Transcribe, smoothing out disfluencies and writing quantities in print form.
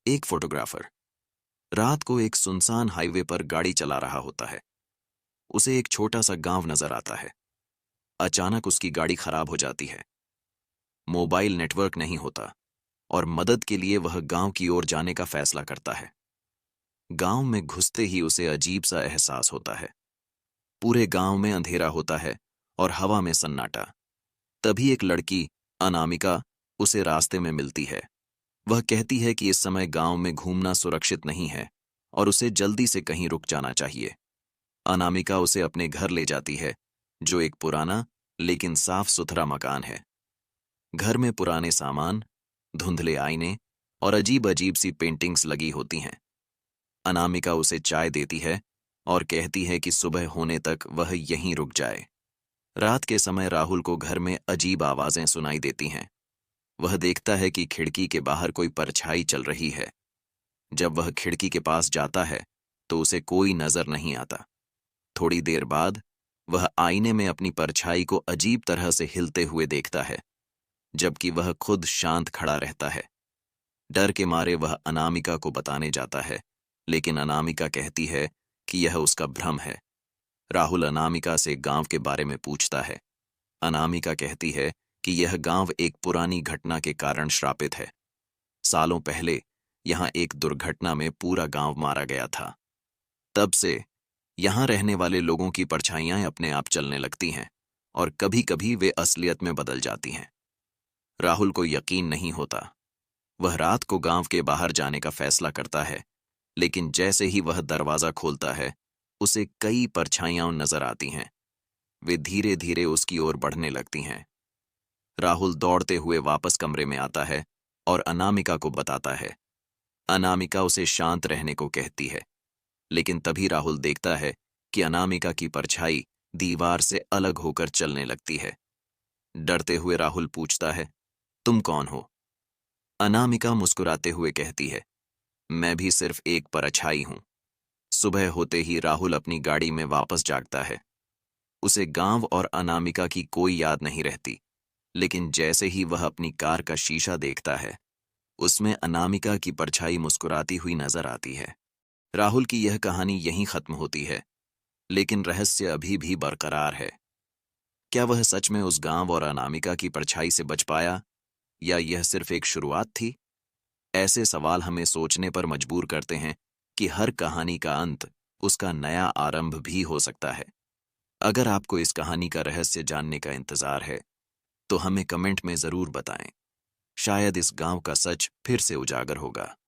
एक फोटोग्राफर रात को एक सुनसान हाईवे पर गाड़ी चला रहा होता है। उसे एक छोटा सा गांव नजर आता है। अचानक उसकी गाड़ी खराब हो जाती है। मोबाइल नेटवर्क नहीं होता और मदद के लिए वह गांव की ओर जाने का फैसला करता है। गांव में घुसते ही उसे अजीब सा एहसास होता है। पूरे गांव में अंधेरा होता है और हवा में सन्नाटा। तभी एक लड़की, अनामिका, उसे रास्ते में मिलती है। वह कहती है कि इस समय गांव में घूमना सुरक्षित नहीं है और उसे जल्दी से कहीं रुक जाना चाहिए। अनामिका उसे अपने घर ले जाती है, जो एक पुराना लेकिन साफ सुथरा मकान है। घर में पुराने सामान, धुंधले आईने और अजीब अजीब सी पेंटिंग्स लगी होती हैं। अनामिका उसे चाय देती है और कहती है कि सुबह होने तक वह यहीं रुक जाए। रात के समय राहुल को घर में अजीब आवाजें सुनाई देती हैं। वह देखता है कि खिड़की के बाहर कोई परछाई चल रही है। जब वह खिड़की के पास जाता है तो उसे कोई नजर नहीं आता। थोड़ी देर बाद वह आईने में अपनी परछाई को अजीब तरह से हिलते हुए देखता है, जबकि वह खुद शांत खड़ा रहता है। डर के मारे वह अनामिका को बताने जाता है, लेकिन अनामिका कहती है कि यह उसका भ्रम है। राहुल अनामिका से गांव के बारे में पूछता है। अनामिका कहती है कि यह गांव एक पुरानी घटना के कारण श्रापित है। सालों पहले यहां एक दुर्घटना में पूरा गांव मारा गया था। तब से यहां रहने वाले लोगों की परछाइयां अपने आप चलने लगती हैं और कभी-कभी वे असलियत में बदल जाती हैं। राहुल को यकीन नहीं होता। वह रात को गांव के बाहर जाने का फैसला करता है, लेकिन जैसे ही वह दरवाजा खोलता है, उसे कई परछाइयां नजर आती हैं। वे धीरे धीरे उसकी ओर बढ़ने लगती हैं। राहुल दौड़ते हुए वापस कमरे में आता है और अनामिका को बताता है। अनामिका उसे शांत रहने को कहती है, लेकिन तभी राहुल देखता है कि अनामिका की परछाई दीवार से अलग होकर चलने लगती है। डरते हुए राहुल पूछता है, तुम कौन हो? अनामिका मुस्कुराते हुए कहती है, मैं भी सिर्फ एक परछाई हूं। सुबह होते ही राहुल अपनी गाड़ी में वापस जागता है। उसे गांव और अनामिका की कोई याद नहीं रहती, लेकिन जैसे ही वह अपनी कार का शीशा देखता है, उसमें अनामिका की परछाई मुस्कुराती हुई नजर आती है। राहुल की यह कहानी यहीं खत्म होती है, लेकिन रहस्य अभी भी बरकरार है। क्या वह सच में उस गांव और अनामिका की परछाई से बच पाया, या यह सिर्फ एक शुरुआत थी? ऐसे सवाल हमें सोचने पर मजबूर करते हैं कि हर कहानी का अंत उसका नया आरंभ भी हो सकता है। अगर आपको इस कहानी का रहस्य जानने का इंतजार है, तो हमें कमेंट में जरूर बताएं। शायद इस गांव का सच फिर से उजागर होगा।